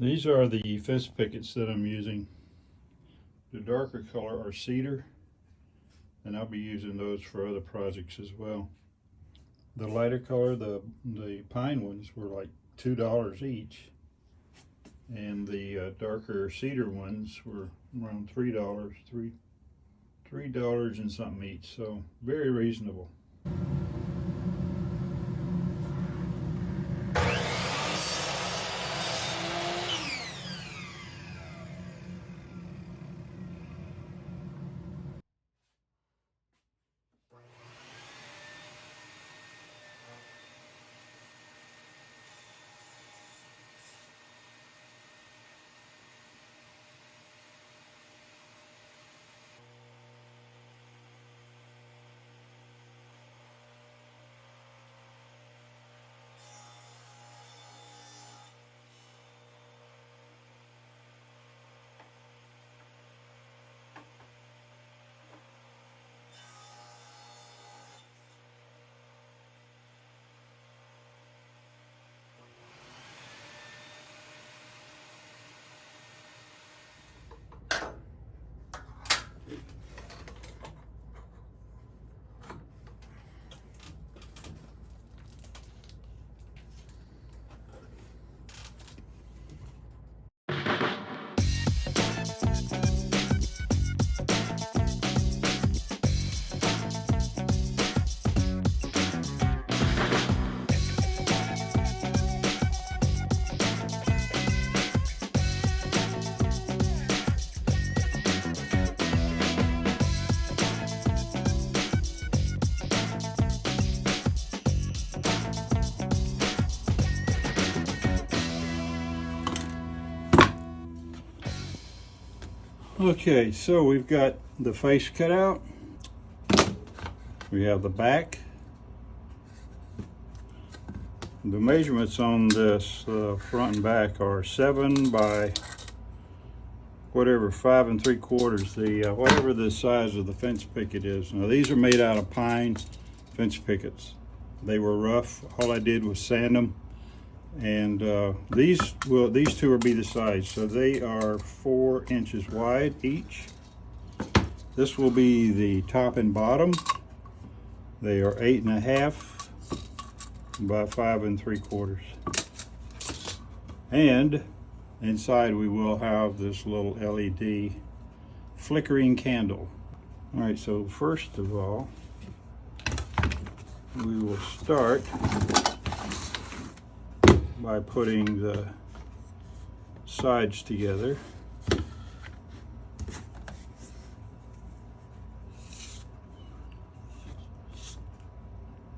These are the fence pickets that I'm using. The darker color are cedar, and I'll be using those for other projects as well. The lighter color, the pine ones, were like $2 each, and the darker cedar ones were around $3, $3 and something each. So very reasonable. Okay, so we've got the face cut out. We have the back. The measurements on this front and back are 7 by whatever, 5 3/4, the whatever the size of the fence picket is. Now these are made out of pine fence pickets. They were rough. All I did was sand them, and these two will be the size. So they are 4 inches wide each. This will be the top and bottom. They are 8.5 by 5 3/4. And inside we will have this little LED flickering candle. All right, so first of all, we will start by putting the sides together.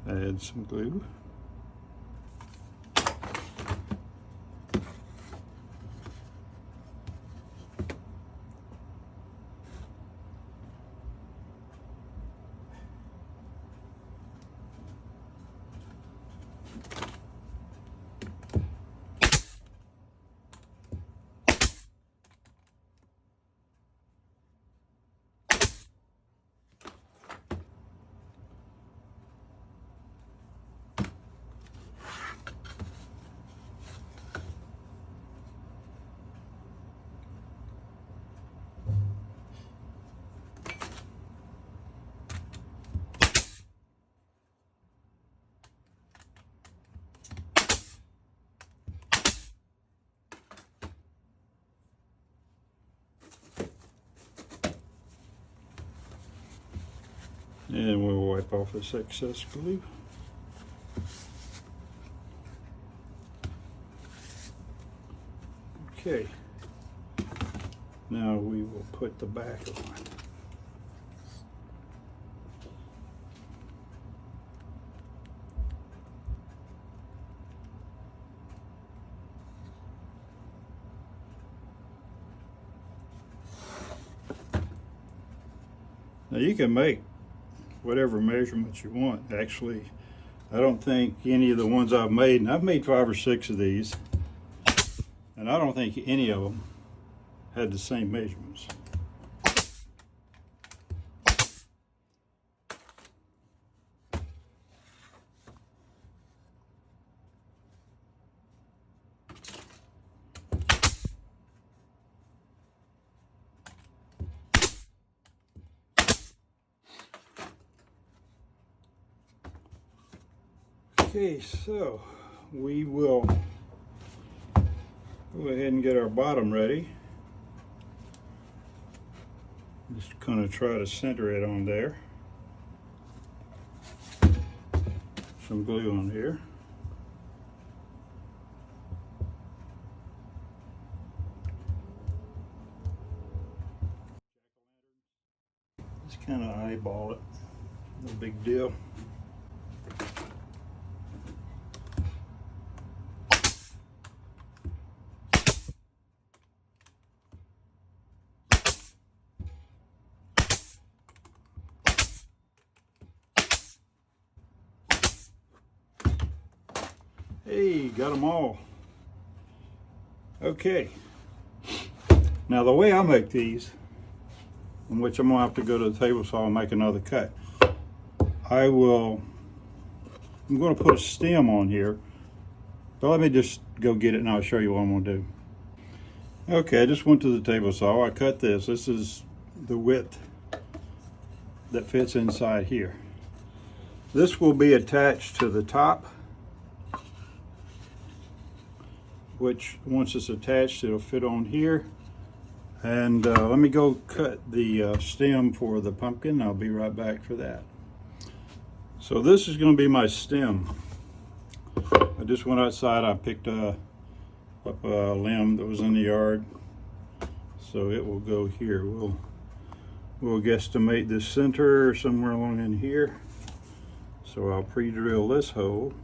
Add some glue. And we'll wipe off this excess glue. Okay, now we will put the back on. Now you can make whatever measurements you want. Actually, I don't think any of the ones I've made, and I've made 5 or 6 of these, and I don't think any of them had the same measurements. Okay, so we will go ahead and get our bottom ready. Just kind of try to center it on there. Some glue on here. Just kind of eyeball it. No big deal. Hey, got them all. Okay. Now the way I make these, in which I'm gonna have to go to the table saw and make another cut, I'm gonna put a stem on here, but let me just go get it and I'll show you what I'm gonna do. Okay, I just went to the table saw. I cut this. This is the width that fits inside here. This will be attached to the top, which once it's attached, it'll fit on here. And let me go cut the stem for the pumpkin. I'll be right back for that. So this is going to be my stem. I just went outside. I picked up a limb that was in the yard, so it will go here. We'll guesstimate the center somewhere along in here. So I'll pre-drill this hole.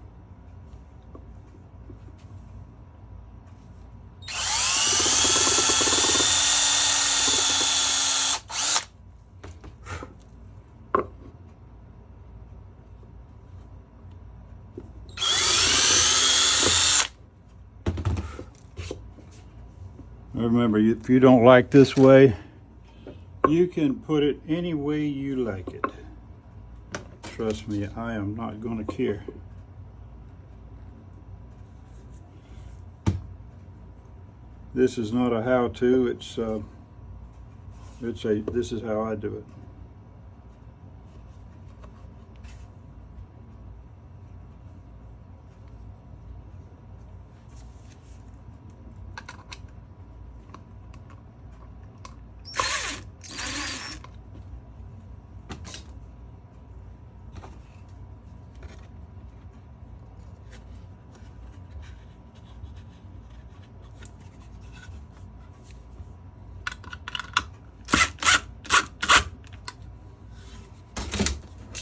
Remember, if you don't like this way, you can put it any way you like it. Trust me, I am not going to care. This is not a how-to. This is how I do it.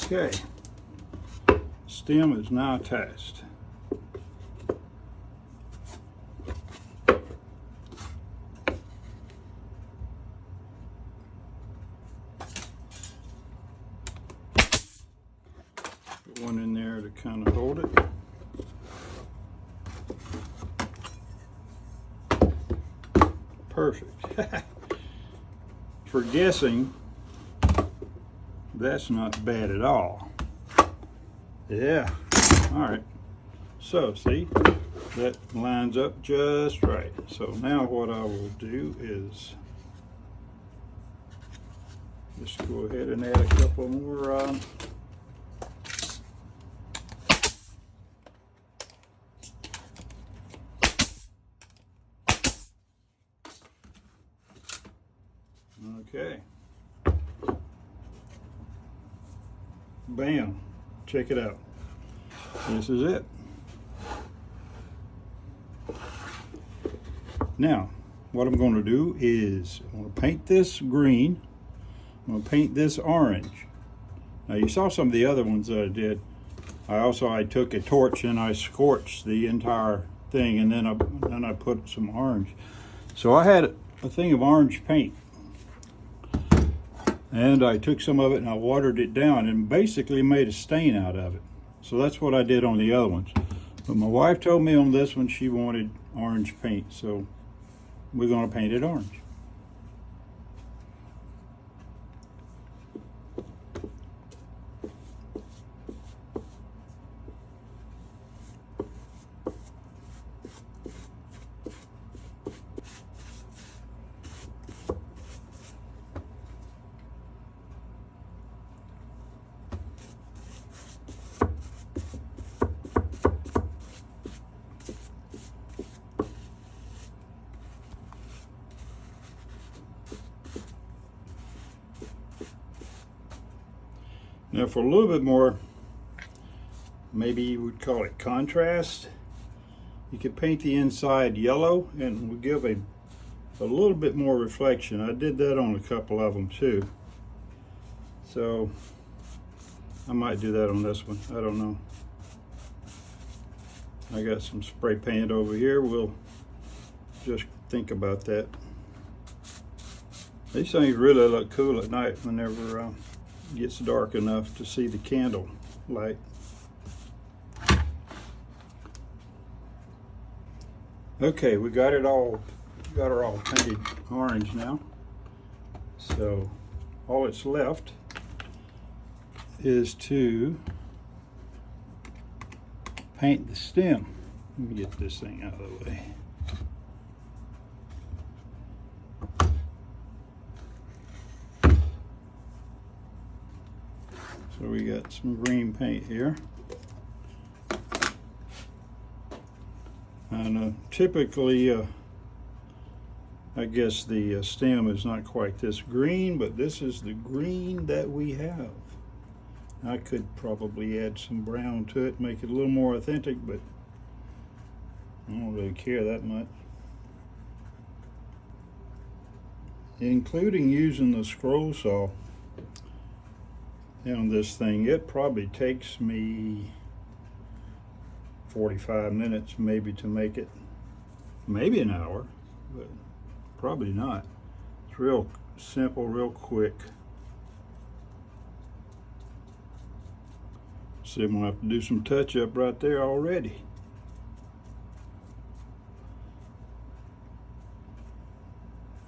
Okay, stem is now attached. Put one in there to kind of hold it. Perfect. For guessing, that's not bad at all. Yeah, all right. So see, that lines up just right. So now what I will do is just go ahead and add a couple more okay. Bam, check it out. This is it. Now, what I'm going to do is I'm going to paint this green. I'm going to paint this orange. Now, you saw some of the other ones that I did. I took a torch and I scorched the entire thing, and then I put some orange. So I had a thing of orange paint. And I took some of it and I watered it down and basically made a stain out of it. So that's what I did on the other ones. But my wife told me on this one she wanted orange paint, so we're going to paint it orange. Now for a little bit more, maybe you would call it contrast, you could paint the inside yellow and we'll give a little bit more reflection. I did that on a couple of them too. So I might do that on this one. I don't know. I got some spray paint over here. We'll just think about that. These things really look cool at night whenever it gets dark enough to see the candle light. Okay, we got her all painted orange now. So all that's left is to paint the stem. Let me get this thing out of the way. So we got some green paint here. And typically, I guess the stem is not quite this green, but this is the green that we have. I could probably add some brown to it, make it a little more authentic, but I don't really care that much. Including using the scroll saw on this thing, it probably takes me 45 minutes maybe to make it, maybe an hour, but probably not. It's real simple, real quick. See, I'm gonna have to do some touch up right there already.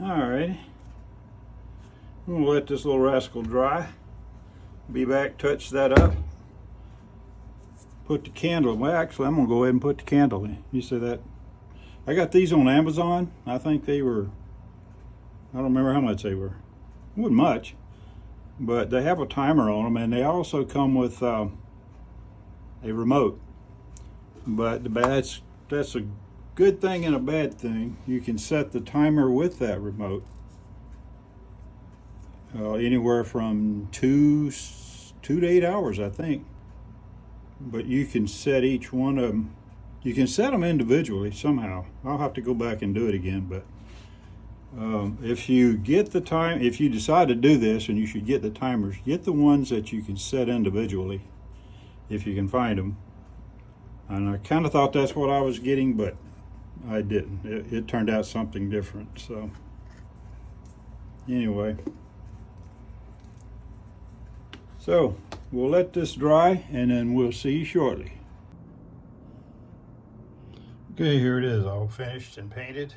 Alrighty, I'm gonna let this little rascal dry. Be back, touch that up. Put the candle, well actually I'm gonna go ahead and put the candle in. You see that? I got these on Amazon. I think they were, I don't remember how much they were. It wasn't much, but they have a timer on them and they also come with a remote. But that's a good thing and a bad thing. You can set the timer with that remote. Anywhere from 2 to 8 hours, I think. But you can set each one of them. You can set them individually somehow. I'll have to go back and do it again. But if you get the time, if you decide to do this, and you should get the timers, get the ones that you can set individually, if you can find them. And I kind of thought that's what I was getting, but I didn't. It turned out something different. So anyway. So we'll let this dry and then we'll see you shortly. Okay, here it is, all finished and painted.